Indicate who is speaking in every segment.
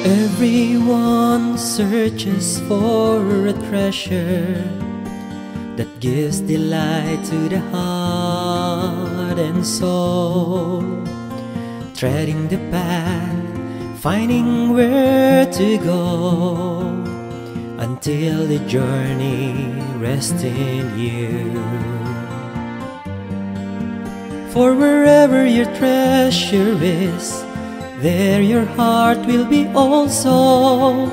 Speaker 1: Everyone searches for a treasure that gives delight to the heart and soul, treading the path, finding where to go, until the journey rests in you. For wherever your treasure is, there your heart will be also.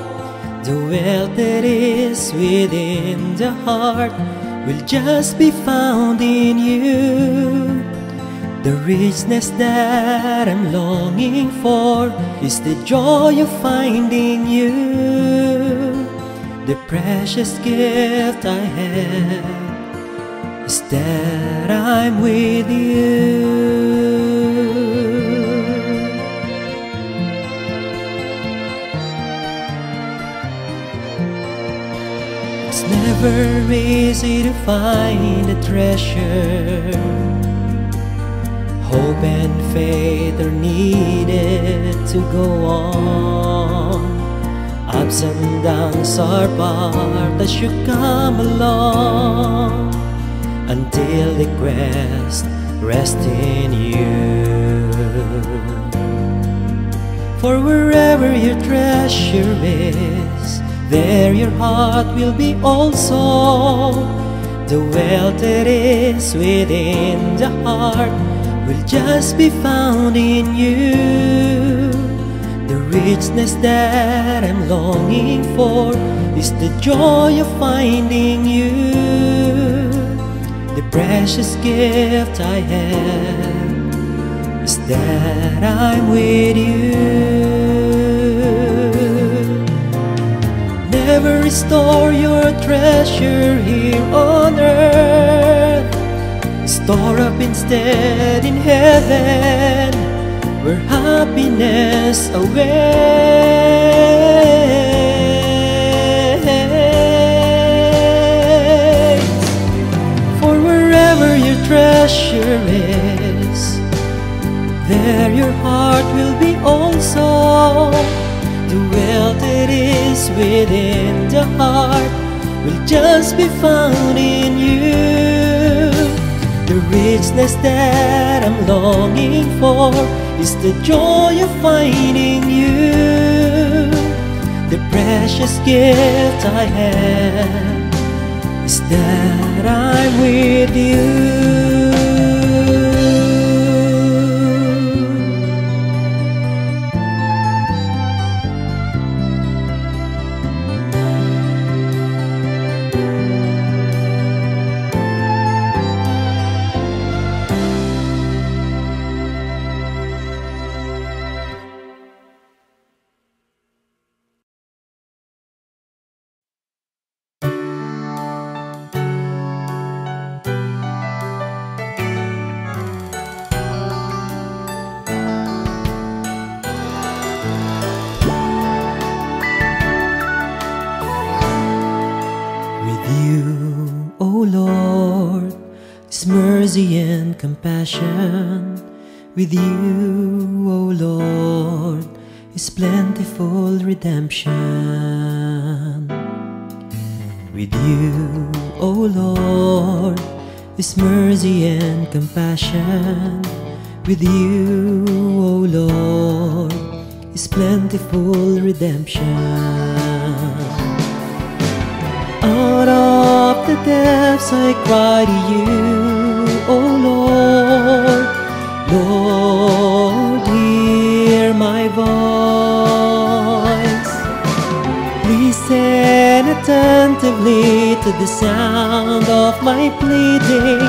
Speaker 1: The wealth that is within the heart will just be found in you. The richness that I'm longing for is the joy of finding you. The precious gift I have is that I'm with you. It's never easy to find a treasure. Hope and faith are needed to go on. Ups and downs are part as you come along, until the quest rests in you. For wherever your treasure is, there your heart will be also. The wealth that is within the heart will just be found in you. The richness that I'm longing for is the joy of finding you. The precious gift I have is that I'm with you. Never restore your treasure here on earth. Store up instead in heaven, where happiness awaits. For wherever your treasure is, there your heart will be also. The wealth that is within the heart will just be found in you. The richness that I'm longing for is the joy of finding you. The precious gift I have is that I'm with you. Mercy and compassion with you, O Lord, is plentiful redemption. With you, O Lord, is mercy and compassion. With you, O Lord, is plentiful redemption. Out of the depths I cry to you, O Lord. Lord, hear my voice. Listen attentively to the sound of my pleading.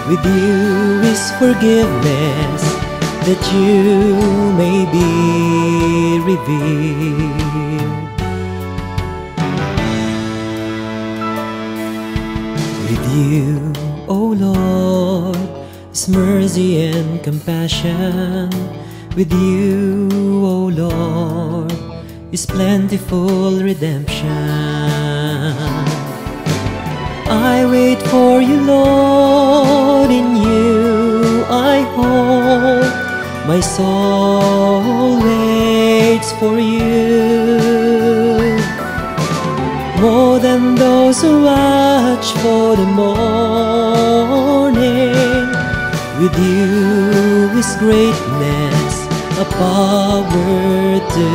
Speaker 1: With you is forgiveness, that you may be revealed. With you, O Lord, is mercy and compassion. With you, O Lord, is plentiful redemption. I wait for you, Lord, in you I hope. My soul waits for you. More than those who watch for the morning, with you is greatness, a power to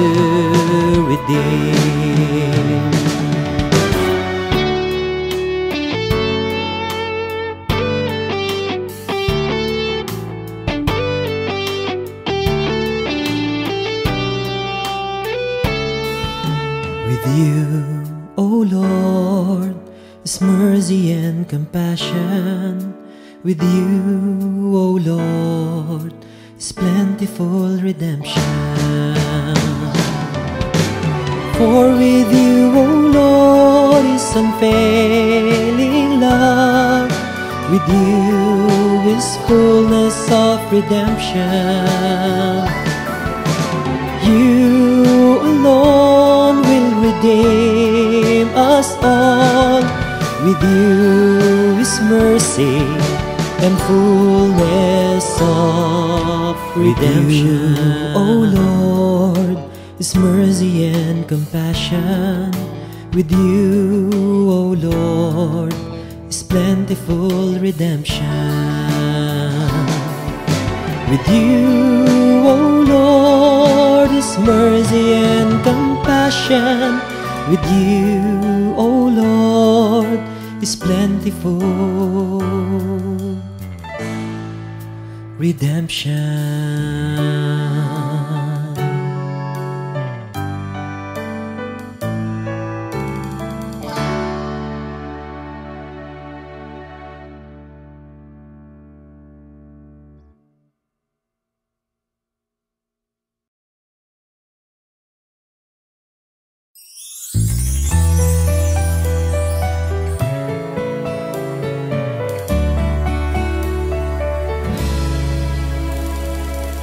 Speaker 1: redeem. With you, O Lord, is mercy and compassion. With you, O Lord, is plentiful redemption. For with you, O Lord, is unfailing love. With you is fullness of redemption. You alone will redeem us all. With you is mercy and fullness of redemption. With you, O Lord, is mercy and compassion. With you, O Lord, is plentiful redemption. With you, O Lord, is mercy and compassion. With you, O Lord, is plentiful redemption.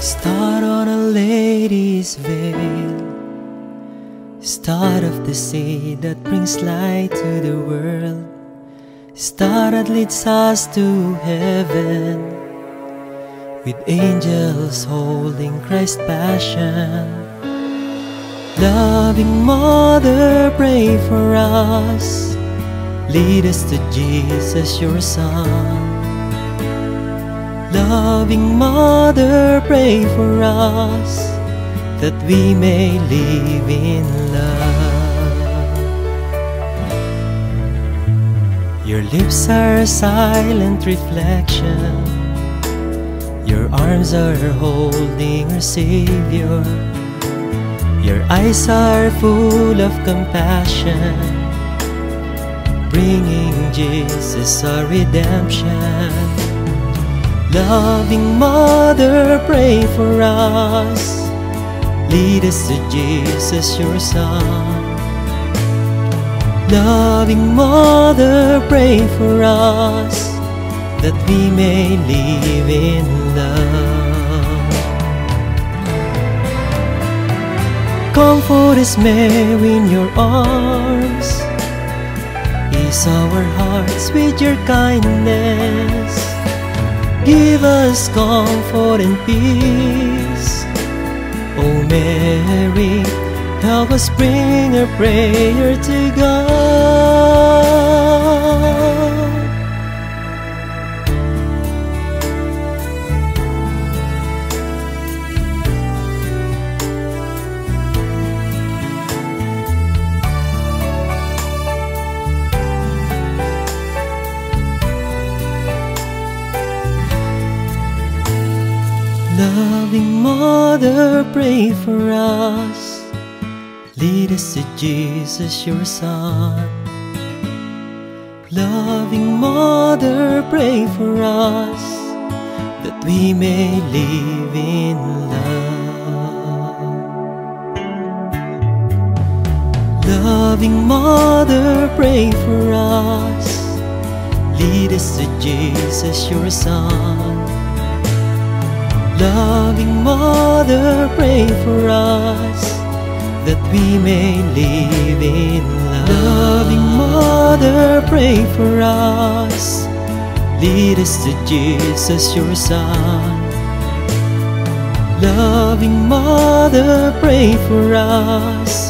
Speaker 1: Start on a lady's veil, start of the sea that brings light to the world, star that leads us to heaven, with angels holding Christ's passion. Loving Mother, pray for us, lead us to Jesus, your Son. Loving Mother, pray for us, that we may live in love. Your lips are a silent reflection, your arms are holding our Savior, your eyes are full of compassion, bringing Jesus our redemption. Loving Mother, pray for us, lead us to Jesus, your Son. Loving Mother, pray for us, that we may live in love. Comfort us, Mary, in your arms, ease our hearts with your kindness. Give us comfort and peace. O Mary, help us bring our prayer to God. Loving Mother, pray for us, lead us to Jesus, your Son. Loving Mother, pray for us, that we may live in love. Loving Mother, pray for us, lead us to Jesus, your Son. Loving Mother, pray for us that we may live in love. Loving Mother, pray for us. Lead us to Jesus, your Son. Loving Mother, pray for us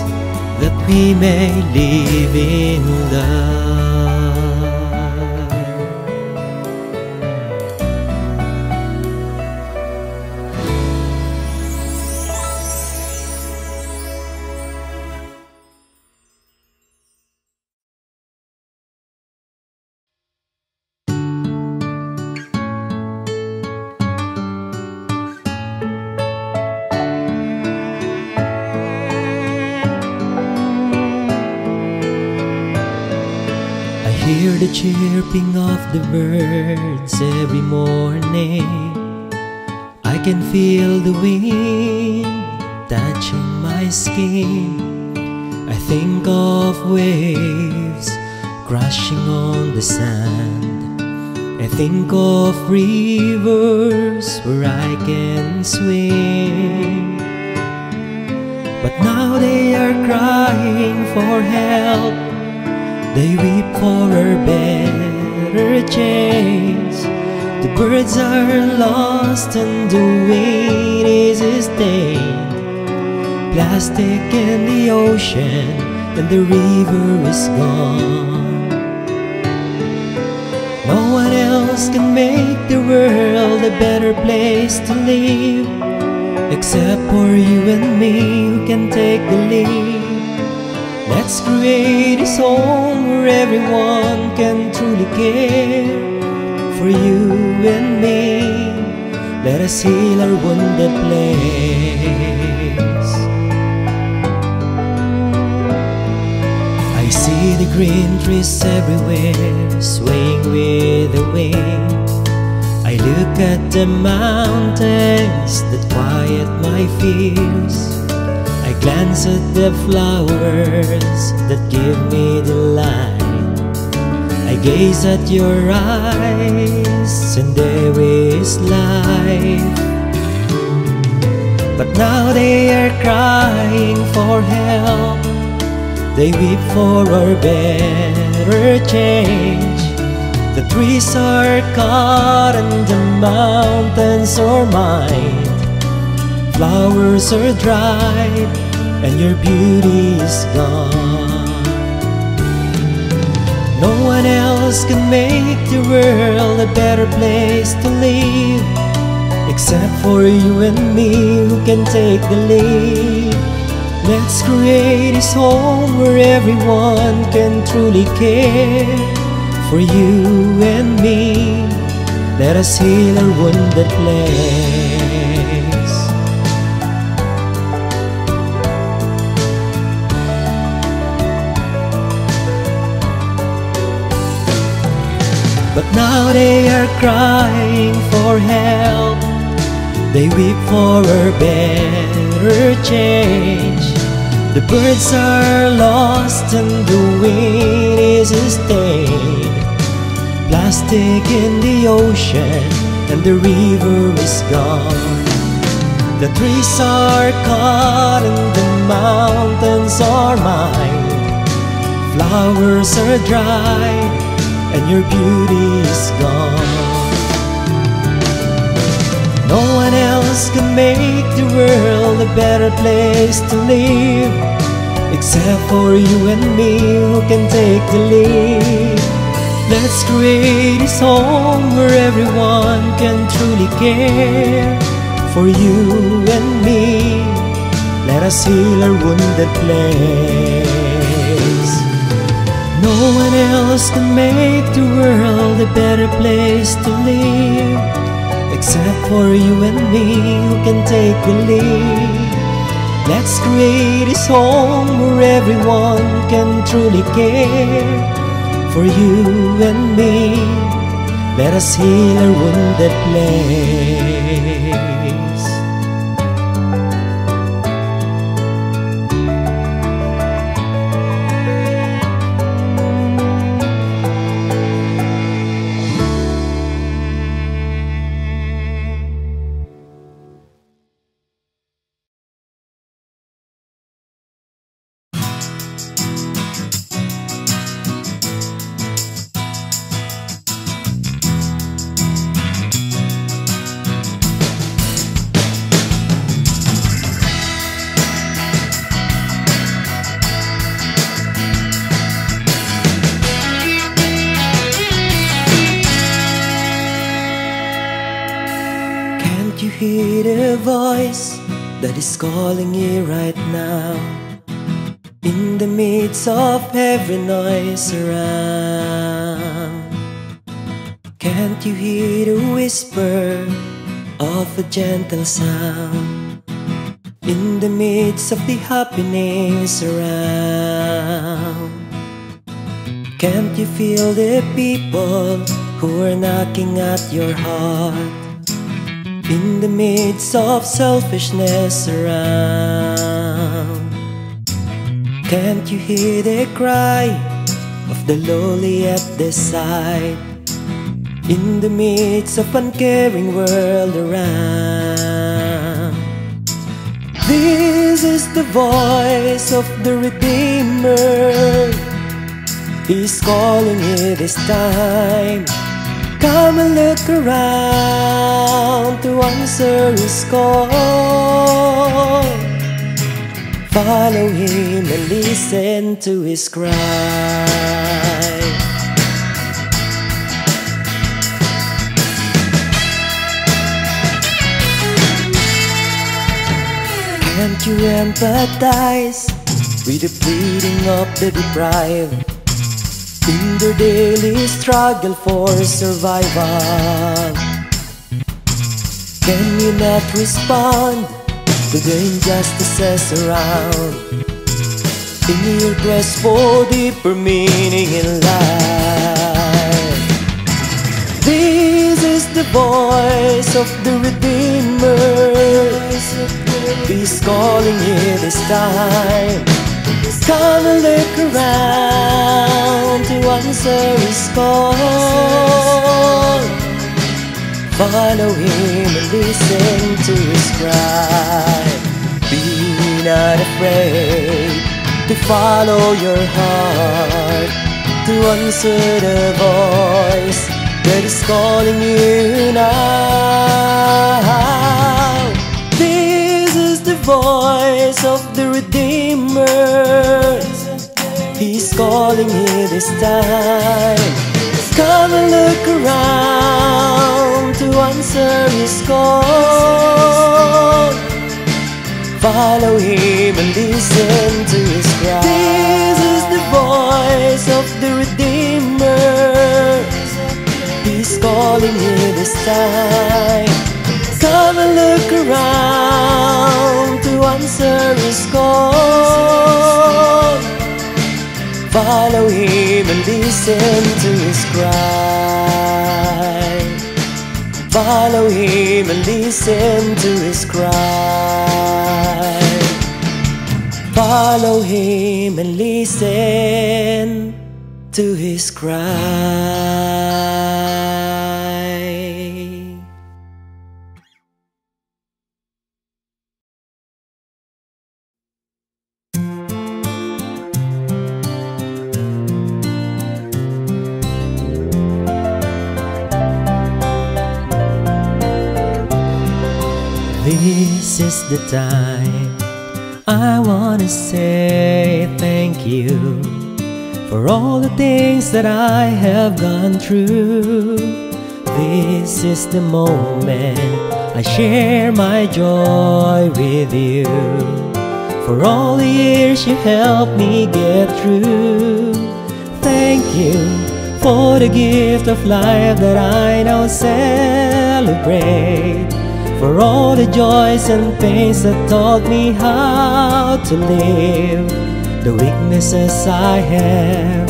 Speaker 1: that we may live in love. Hear the chirping of the birds every morning. I can feel the wind touching my skin. I think of waves crashing on the sand. I think of rivers where I can swim. But now they are crying for help. They weep for a better chance. The birds are lost and the wind is stained. Plastic in the ocean and the river is gone. No one else can make the world a better place to live, except for you and me who can take the lead. Let's create this home where everyone can truly care for you and me. Let us heal our wounded place. I see the green trees everywhere swaying with the wind. I look at the mountains that quiet my fears. I glance at the flowers that give me delight. I gaze at your eyes and there is life. But now they are crying for help. They weep for our better change. The trees are cut and the mountains are mined. Flowers are dried and your beauty is gone. No one else can make the world a better place to live, except for you and me who can take the lead. Let's create this home where everyone can truly care for you and me. Let us heal our wounded place. But now they are crying for help. They weep for a better change. The birds are lost and the wind is stained. Plastic in the ocean and the river is gone. The trees are cut and the mountains are mined. Flowers are dried and your beauty is gone. No one else can make the world a better place to live, except for you and me who can take the lead. Let's create this home where everyone can truly care for you and me. Let us heal our wounded place. No one else can make the world a better place to live, except for you and me who can take the lead. Let's create this home where everyone can truly care for you and me. Let us heal our wounded place. that is calling you right now. In the midst of every noise around, can't you hear the whisper of a gentle sound? In the midst of the happenings around, can't you feel the people who are knocking at your heart? In the midst of selfishness around, can't you hear the cry of the lowly at the side? In the midst of uncaring world around, this is the voice of the Redeemer. He's calling you this time. Come and look around to answer His call. Follow Him and listen to His cry. Can't you empathize with the pleading of the deprived in their daily struggle for survival? Can you not respond to the injustices around in your quest for deeper meaning in life? This is the voice of the Redeemer. He's calling you this time. Come and look around to answer His call. Follow Him and listen to His cry. Be not afraid to follow your heart, to answer the voice that is calling you now. This is the voice of the Redeemer. He's calling you this time. Come and look around to answer His call. Follow Him and listen to His cry. This is the voice of the Redeemer. He's calling you this time. Come and look around to answer His call. Follow Him and listen to His cry. Follow Him and listen to His cry. Follow Him and listen to His cry. This is the time I wanna say thank you for all the things that I have gone through. This is the moment I share my joy with you, for all the years you helped me get through. Thank you for the gift of life that I now celebrate, for all the joys and pains that taught me how to live, the weaknesses I have,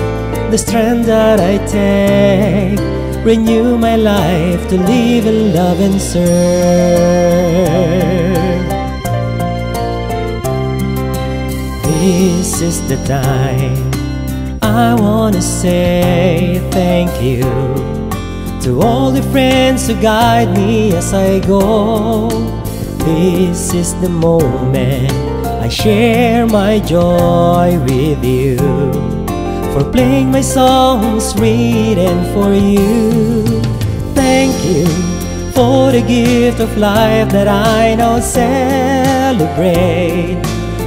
Speaker 1: the strength that I take, renew my life to live in love and serve. This is the time I wanna say thank you to all the friends who guide me as I go. This is the moment I share my joy with you, for playing my songs written for you. Thank you for the gift of life that I now celebrate,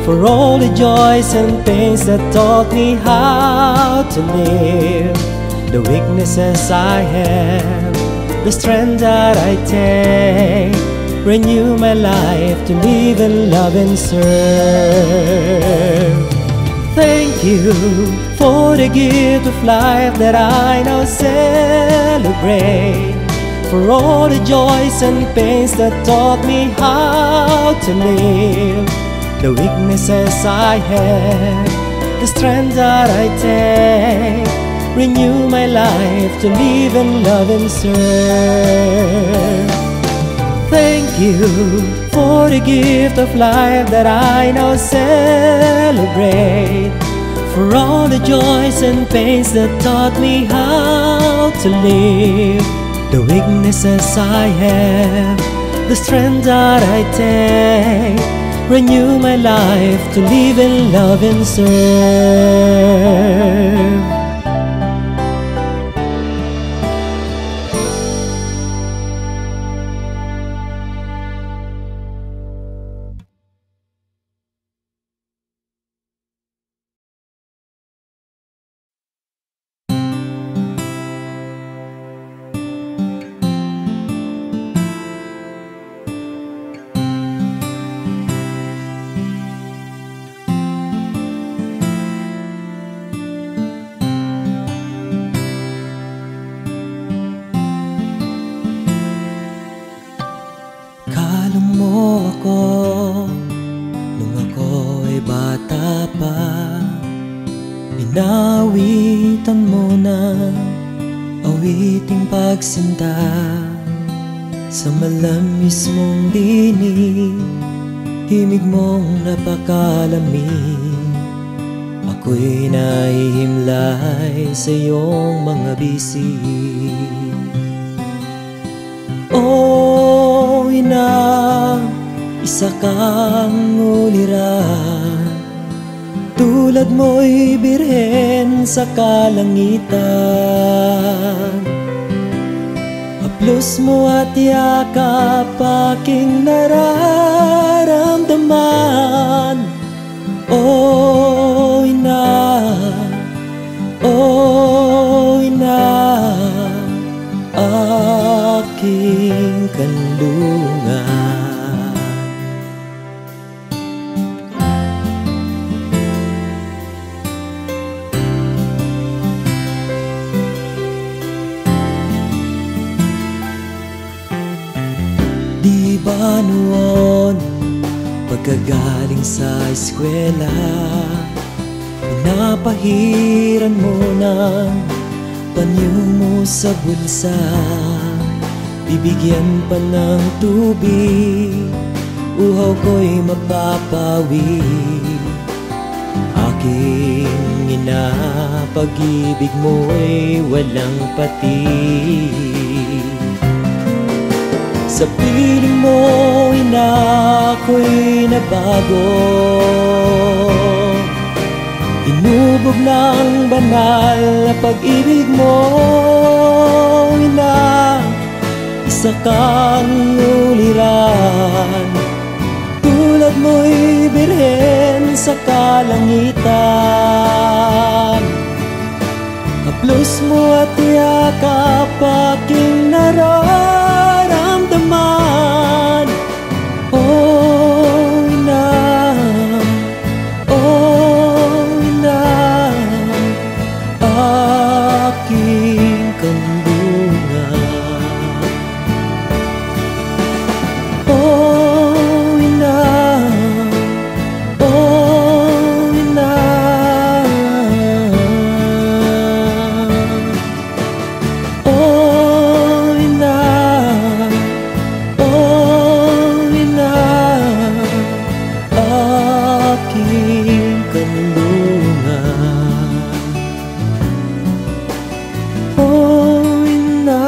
Speaker 1: for all the joys and pains that taught me how to live, the weaknesses I have, the strength that I take, Renew my life to live and love and serve. Thank you for the gift of life that I now celebrate, for all the joys and pains that taught me how to live, the weaknesses I have, the strength that I take. Renew my life to live and love and serve. Thank you for the gift of life that I now celebrate, for all the joys and pains that taught me how to live, the weaknesses I have, the strength that I take. Renew my life to live and love and serve. Inawitan mo na awiting pagsinta sa malamis mong dinig, himig mong napakalamig. Ako'y nahihimlay sa iyong mga bisig. O ina, isa kang uliran, tulad mo'y birhen sa kalangitan. Haplos mo at yakap aking nararamdaman. O ina, o ina, aking kanlungan. Di ba noon, pagkagaling sa eskwela, pinapahiran mo ng panyo mo sa bulsa, bibigyan pa ng tubig, uhaw ko'y mapapawi. Aking ina, pag-ibig mo'y walang patid. Sa piling mo, ina, ako'y nabago. Inubog ng banal na pag-ibig mo, ina, isa kang uliran. Tulad mo'y birhen sa kalangitan. Haplos mo at yakap aking nararamdaman. Oh ina, oh ina, aking kanlungan. Oh ina, oh ina, oh ina, oh ina, aking kanlungan. Oh ina.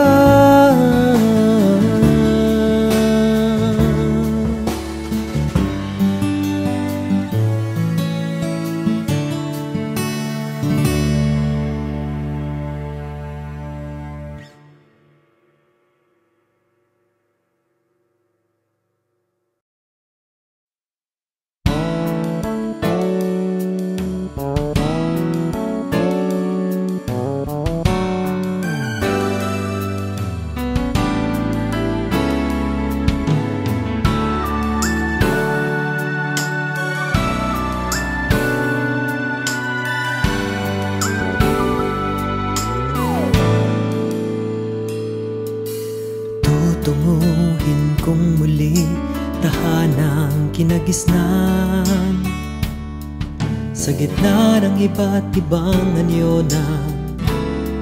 Speaker 1: gisnan, sa gitna ng iba't ibang anyo ng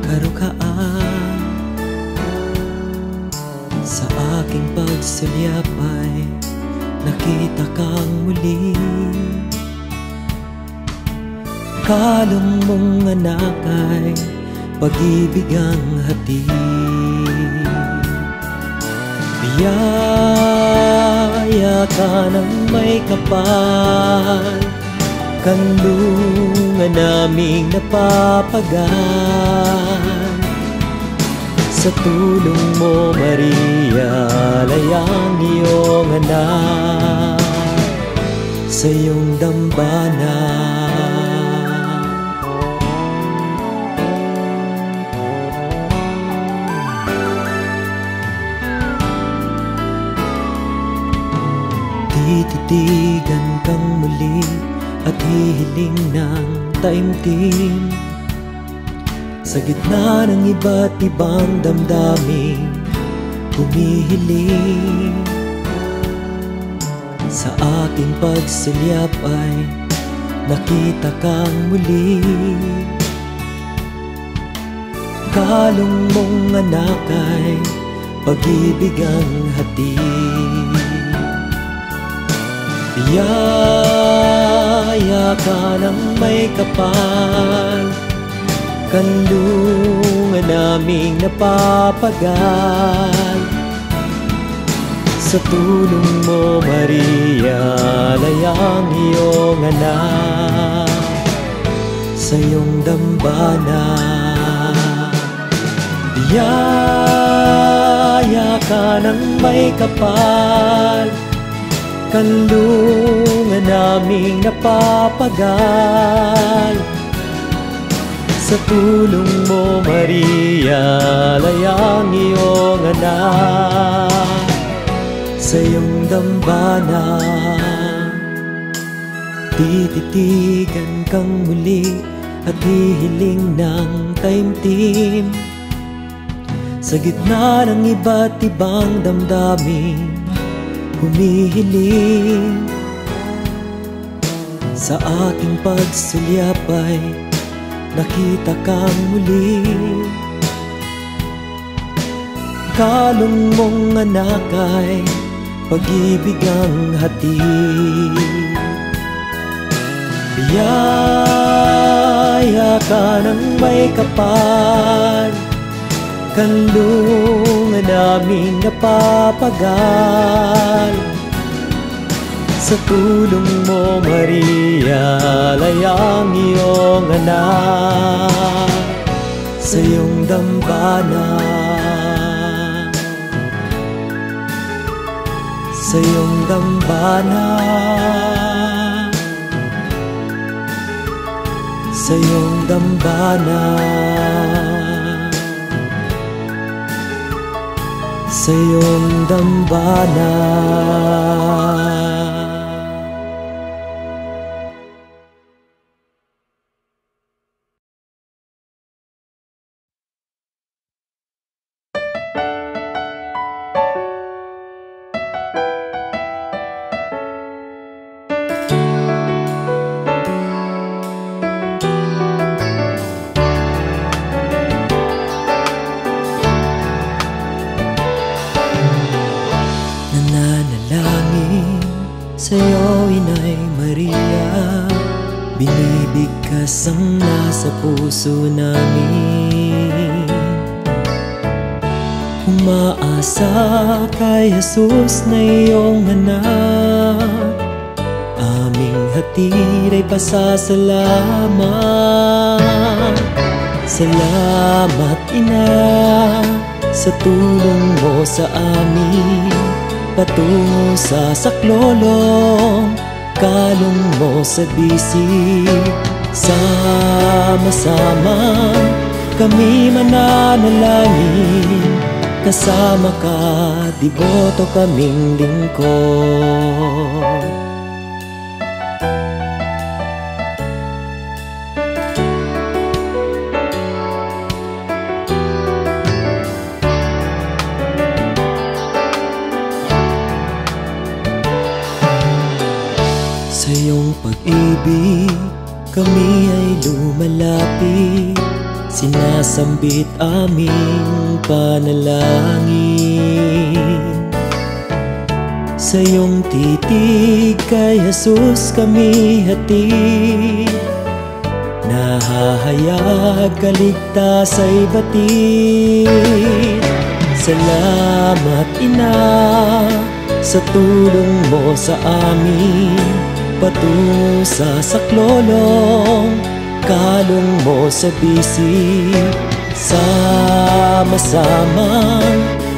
Speaker 1: karukaan. Sa aking pagsulyap ay nakita kang muli, kalong mong anak ay pag-ibig ang hatid. Biyaya ka ng may kapal, kanlungan naming napapagal. Sa tulong mo, Maria, layang iyong anak sa iyong dambana. Tititigan kang muli at hihiling ng taimtim, sa gitna ng iba't ibang damdaming humihiling. Sa aking pagsulyap ay nakita kang muli, kalong mong anak ay pag-ibig ang hatid. Biyaya ka ng may kapal, kanlungan naming napapagal. Sa tulong mo, Maria, layang iyong anak sa iyong dambana. Biyaya ka ng may kapal, kanlungan naming napapagal. Sa tulong mo, Maria, layang iyong anak sa iyong dambana. Tititigan kang muli at hihiling ng taimtim, sa gitna ng iba't ibang damdamin humihiling. Sa aking pagsulyap ay nakita kang muli, kalong mong anak ay pag-ibig ang hatid. Biyaya ka ng may kapal, kanlungan naming napapagal. Sa tulong mo, Maria, layang iyong anak sa iyong dambana. Sa iyong dambana, sa iyong dambana, sa iyong dambana. Sa'yo, Inay Maria, binibigkas ang nasa puso namin. Umaasa kay Jesus na iyong anak, aming hatid ay pasasalamat. Salamat, Ina, sa tulong mo sa amin, patungo sa saklolong, kalong mo sa bisig. Sama-sama kami mananalangin, kasama ka, deboto kaming lingkod. pag-ibig, kami ay lumalapit, sinasambit aming panalangin. Sa iyong titig kay Jesus kami hatid, nahahayag kaligtasa'y batid. Salamat Ina sa tulong mo sa amin, patungo sa saklolong, kalong mo sa bisig. Sama-samang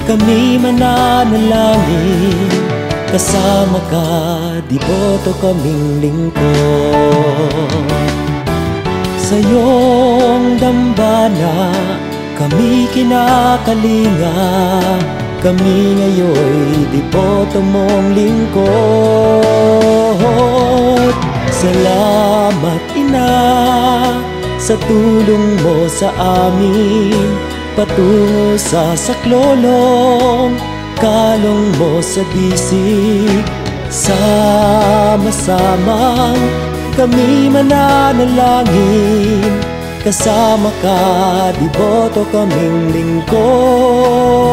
Speaker 1: kami mananalangin, kasama ka, deboto kaming lingkod. Sa iyong dambana kami kinakalinga, kami ngayo'y deboto mong lingkod. Salamat Ina sa tulong mo sa amin, patungo sa saklolong, kalong mo sa bisig. Sama-samang kami mananalangin, kasama ka, deboto kaming lingkod.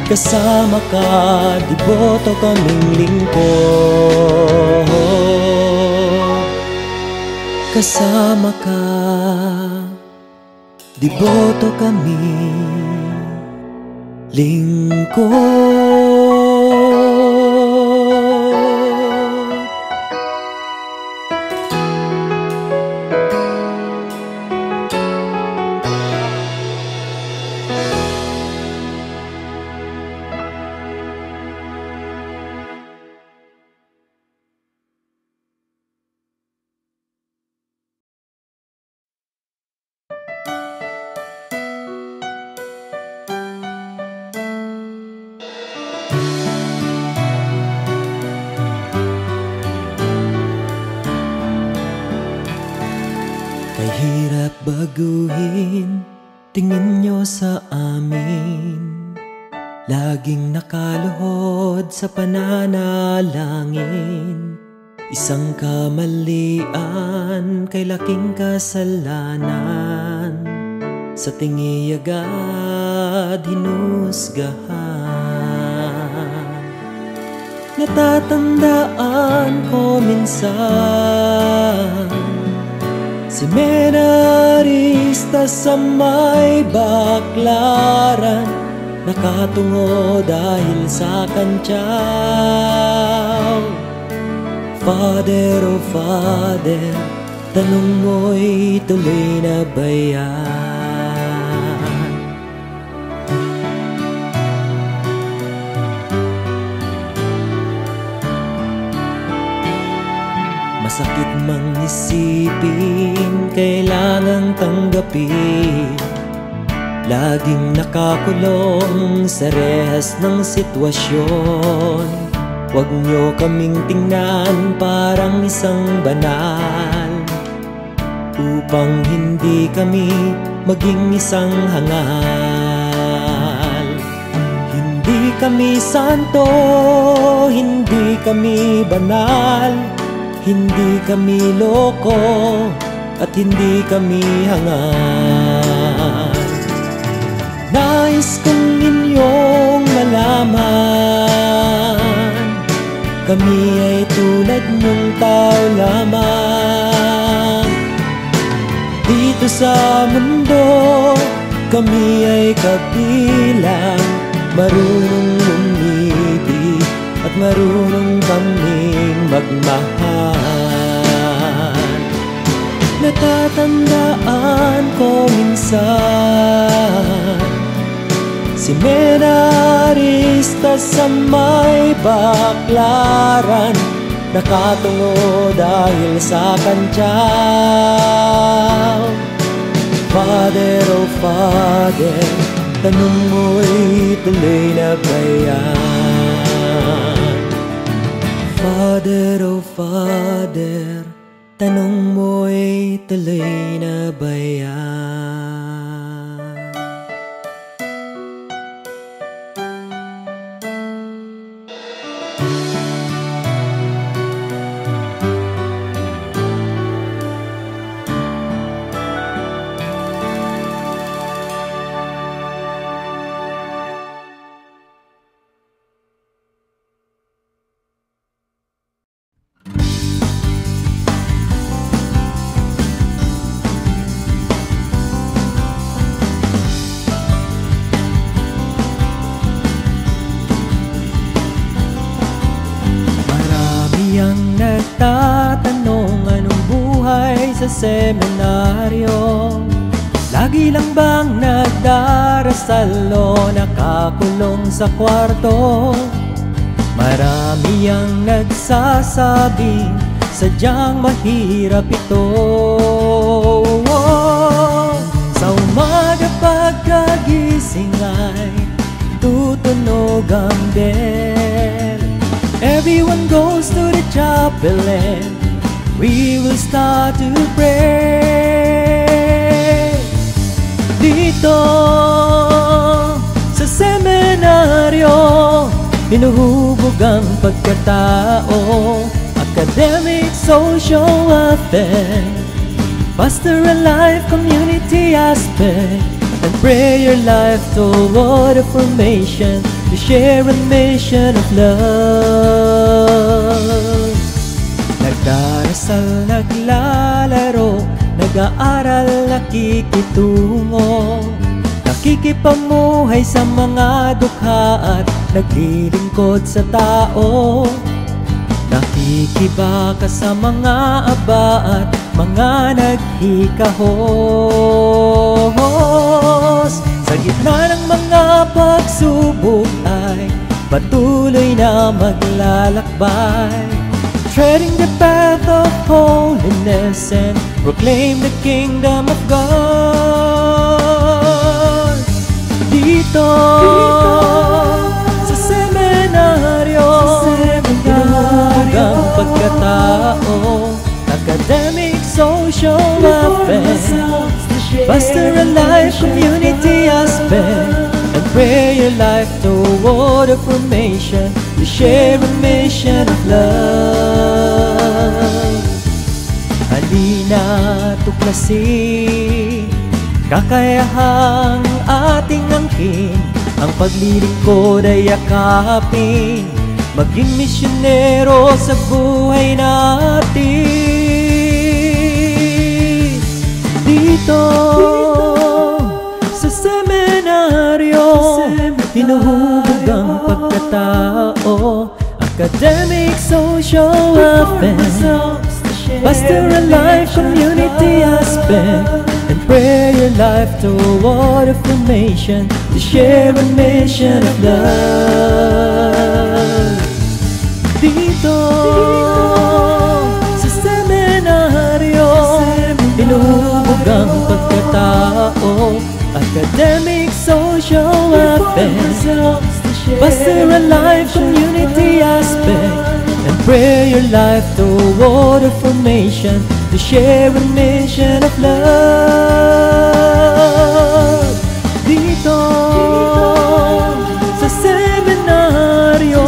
Speaker 1: Kasama ka, deboto kaming lingkod. Kasama ka, deboto kaming lingkod. Mahirap baguhin tingin nyo sa amin, laging nakaluhod sa pananalangin. Isang kamalian kay laking kasalanan, sa tingi agad hinusgahan. Natatandaan ko minsan seminarista sa may Baklaran, nakatungo dahil sa kantyaw. Father, oh Father, tanong mo'y tuloy na ba yan? Masakit mang isipin, kailangang tanggapin, laging nakakulong sa rehas ng sitwasyon. Huwag nyo kaming tingnan parang isang banal, upang hindi kami maging isang hangal. Hindi kami santo, hindi kami banal, hindi kami loko, at hindi kami hangal. Nais kong inyong malaman, kami ay tulad ng tao lamang. Dito sa mundo, kami ay kabilang, marunong umibig at marunong kaming magmahal. Natatandaan ko minsan, seminarista sa may Baklaran, nakatungo dahil sa kantyaw. Father, oh Father, tanong mo'y tuloy na ba yan? Father, oh Father, tanong mo'y tuloy na ba yan? nagtatanong anong buhay sa seminaryo? Lagi lang bang nagdarasal o nakakulong sa kwarto? Marami ang nagsasabing sadyang mahirap ito. Sa umaga pagkagising ay tutunog ang bell. Everyone goes to the chapel and we will start to pray. Dito sa seminaryo, hinuhubog ang pagkatao, academic, social affect, pastoral life, community aspect, and prayer life toward a formation to share a mission of love. Nagdarasal, naglalaro, nag-aaral, nakikitungo, nakikipamuhay sa mga dukha at naglilingkod sa tao. Nakikibaka sa mga aba at mga naghikahos. Sa gitna ng mga pagsubok ay patuloy na maglalakbay, treading the path of holiness and proclaim the kingdom of God. Dito sa seminaryo, hinuhubog ang pagkatao, academic, social affect, pastoral life, community aspect, and prayer life toward a formation to share a mission of love. Halina tuklasin kakayahang ating angkin, ang paglilingkod ay yakapin, maging misyonero sa buhay natin. Dito sa seminaryo, hinuhubog ang pagkatao, academic, social affect, pastoral life, community aspect, and prayer life toward a formation to share a mission of love. Dito sa seminaryo, hinuhubog ang pagkatao, academic, social affect, pastoral life, community aspect, and prayer life toward a formation to share a mission of love. Dito sa seminaryo,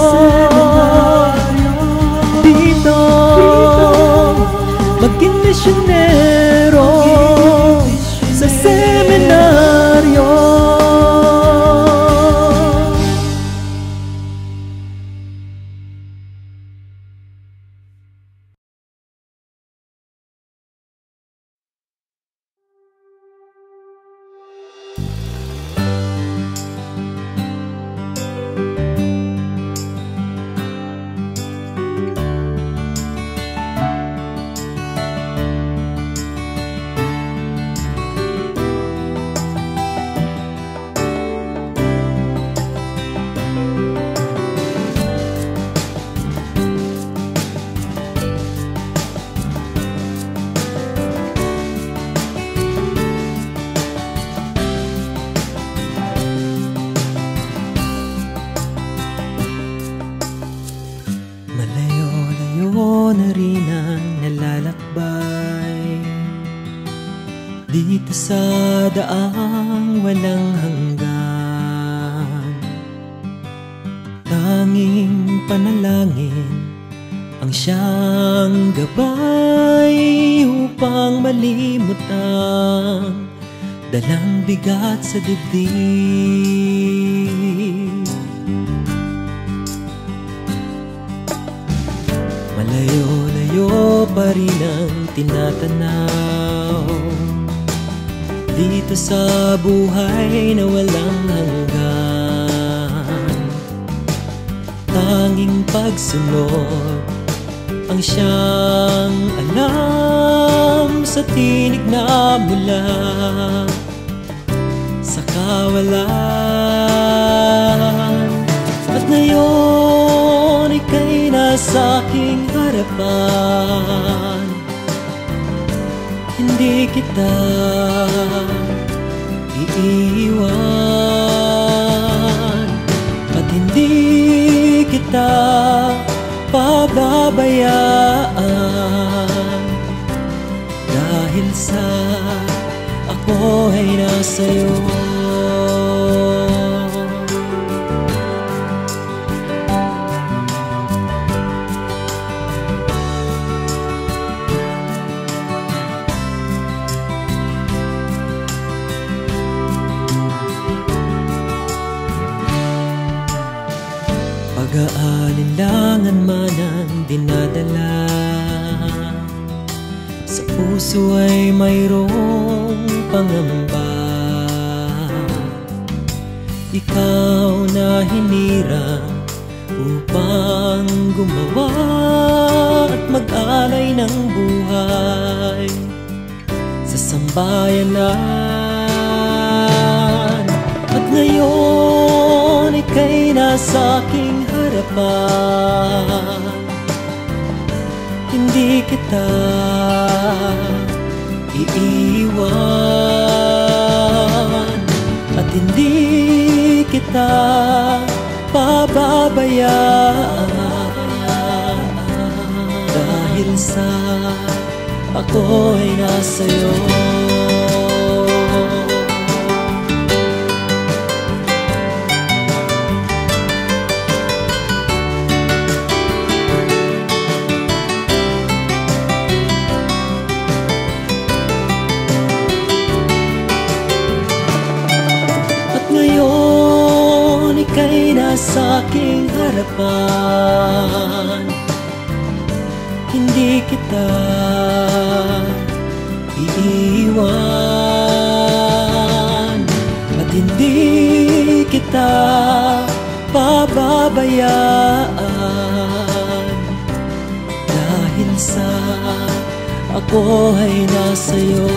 Speaker 1: dito maging misyonero sa seminaryo. Na rin ang nalalakbay dito sa daang walang hanggan. Tanging panalangin ang siyang gabay upang malimot ang dalang bigat sa dibdib. Malayo-layo pa rin ang tinatanaw dito sa buhay na walang hanggan. Tanging pagsunod ang siyang alam sa tinig na mula sa kawalan. At ngayon ika'y nasa aking harapan, hindi kita iiwan at hindi kita pababayaan, dahil sa ako ay nasa'yo. Pag-aalinlangan man ang dinadala, sa puso ay mayroong pangamba. Ikaw na hinirang upang gumawa at mag-alay ng buhay sa sambayanan. At ngayon ika'y nasa aking harapan, hindi kita iiwan at hindi kita pababayaan, dahil sa ako ay nasa'yo. Ngayon ika'y nasa aking harapan, hindi kita iiwan at hindi kita pababayaan, dahil sa ako ay nasa'yo.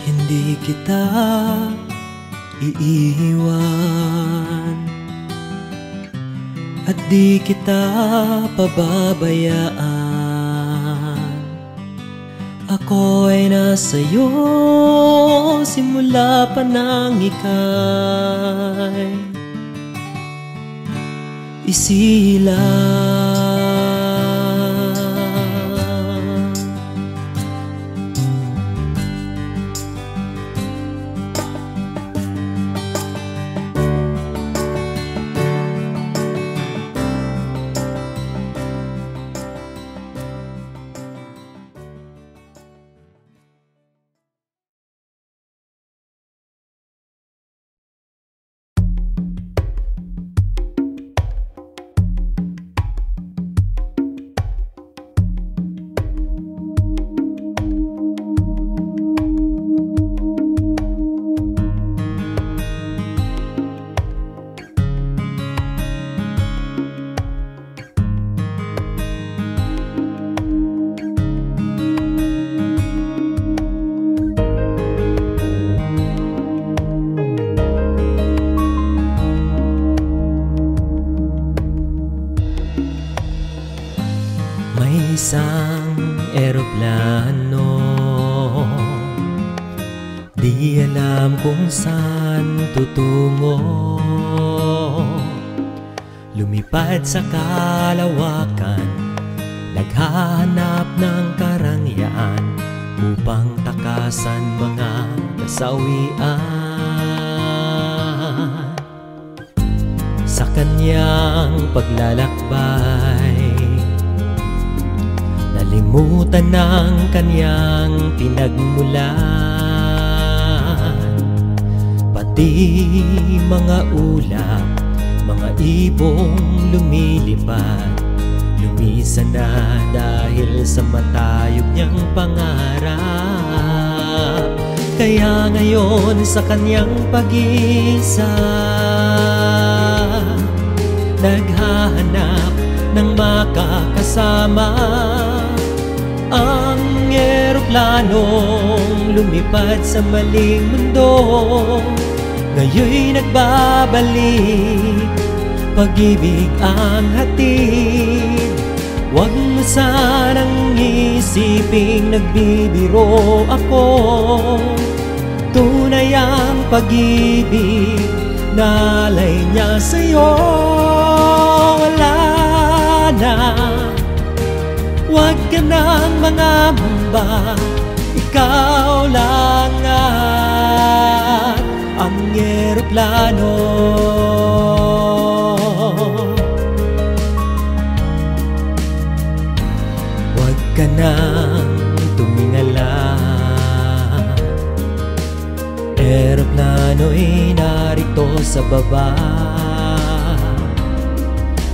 Speaker 1: Hindi kita iiwan at di kita pababayaan. Ako ay nasa'yo simula pa nang ika'y isilang. Isang eroplano, di alam kung saan tutungo, lumipad sa kalawakan, naghahanap ng karangyaan upang takasan mga kasawian. Sa kanyang paglalakbay, nalimutan ng kanyang pinagmulan, pati mga ulap Mga ibong lumilipad, lumisan na dahil sa matayog niyang pangarap. Kaya ngayon sa kanyang pag-iisa, naghahanap ng makakasama. Ang eroplanong lumipad sa maling mundo, ngayon'y nagbabalik, pag-ibig ang hatid. Huwag mo sanang isiping nagbibiro ako, tunay ang pag-ibig na alay niya sa'yo. Wala na, huwag ka nang mangamba, ikaw lang ang eroplano. Huwag ka nang tumingala, eroplano'y narito sa baba,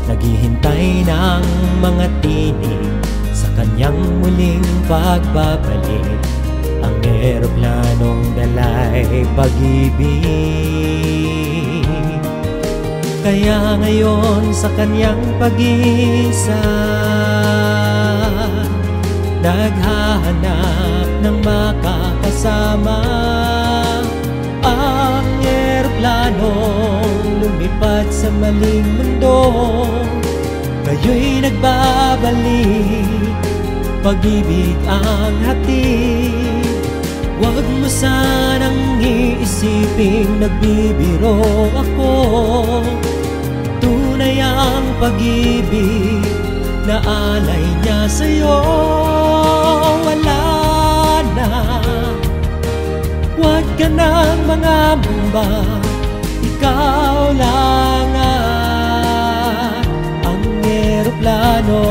Speaker 1: naghihintay ng mga tinig sa kanyang muling pagbabalik. Ang eroplanong dala'y pag-ibig. Kaya ngayon sa kanyang pag-isa, naghahanap ng makakasama. Ang eroplanong lumipad sa maling mundo, ngayon'y nagbabalik, pag-ibig ang hatid. Huwag mo sanang iisiping nagbibiro ako, tunay ang pag-ibig na alay niya sa'yo. Wala na, huwag ka nang mangamba, ikaw lang ang eroplano.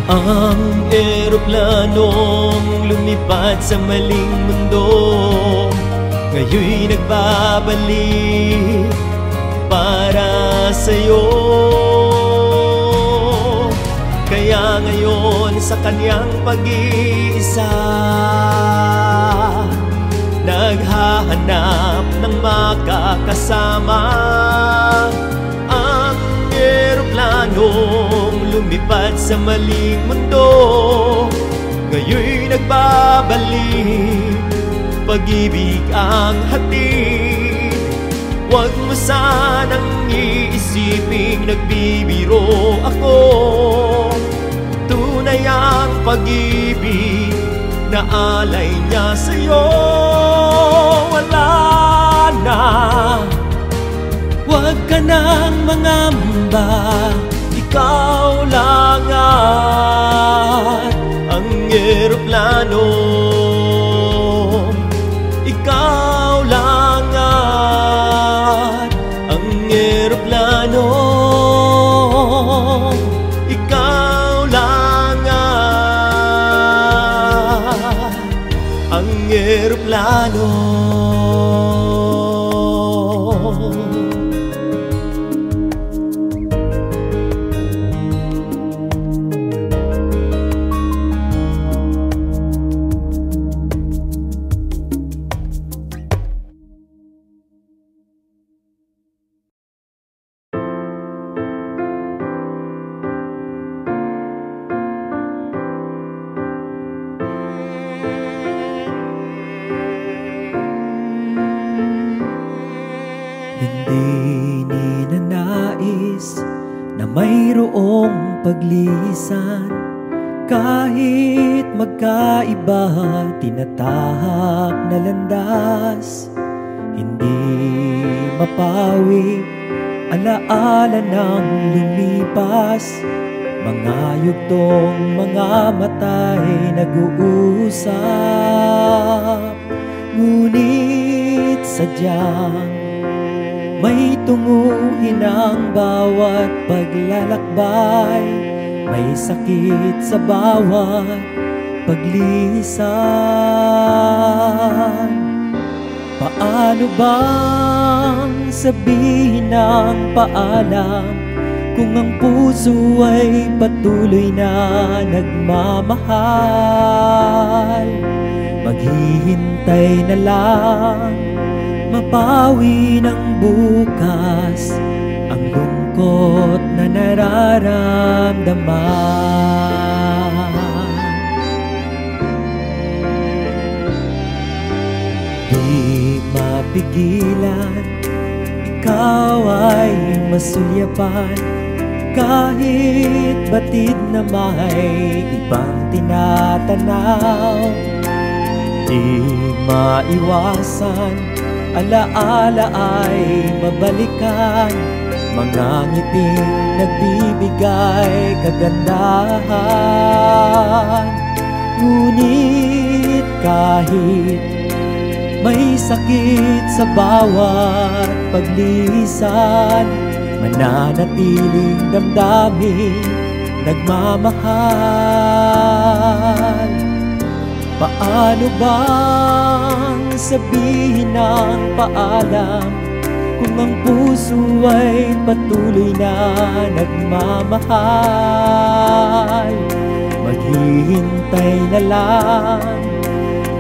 Speaker 1: Ang eroplanong lumipad sa maling mundo, ngayon'y nagbabalik para sa'yo. Kaya ngayon sa kanyang pag-iisa, naghahanap ng makakasama. Ang eroplanong lumipad sa maling mundo, ngayon'y nagbabalik, pag-ibig ang hatid. Huwag mo sanang iisiping nagbibiro ako, tunay ang pag-ibig na alay niya sa'yo. Wala na, huwag ka nang mangamba, ikaw lang ang eroplano. Ikaw lang ang eroplano. Ikaw lang ang eroplano. Hindi ninanais na mayroong paglisan, kahit magkaiba tinatahak na landas. Hindi mapawi alaala ng lumipas, mga yugtong mga matay nag-uusap. Ngunit sadyang may tunguhin ang bawat paglalakbay, may sakit sa bawat paglisan. Paano bang sabihin ng paalam kung ang puso ay patuloy na nagmamahal? Maghihintay na lang, mapawi ng bukas ang lungkot na nararamdaman. Di mapigilan, ikaw ay masulyapan, kahit batid na may ibang tinatanaw. Di maiwasan, alaala ay mabalikan, mga ngiting nagbibigay kagandahan. Ngunit kahit may sakit sa bawat paglisan, mananatiling damdamin nagmamahal. Paano bang sabihin ng paalam kung ang puso ay patuloy na nagmamahal? Maghihintay na lang,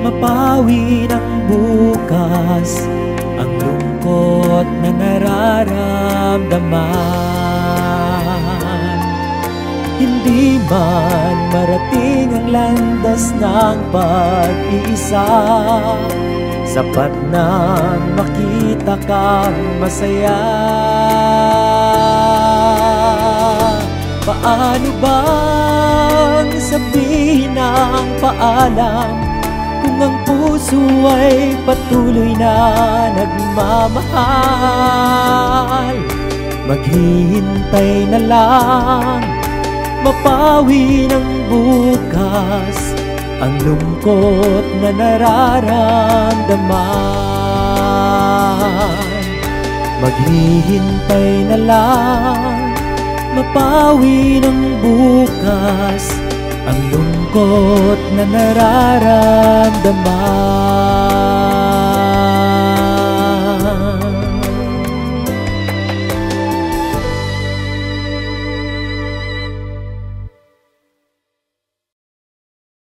Speaker 1: mapawi ng bukas ang lungkot na nararamdaman. Hindi man marating ang landas ng pag-iisa, sapat nang makita kang masaya. Paano bang sabihin ng paalam kung ang puso ay patuloy na nagmamahal? Maghihintay na lang, mapawi ng bukas ang lungkot na nararamdaman. Maghihintay na lang, mapawi ng bukas ang lungkot na nararamdaman.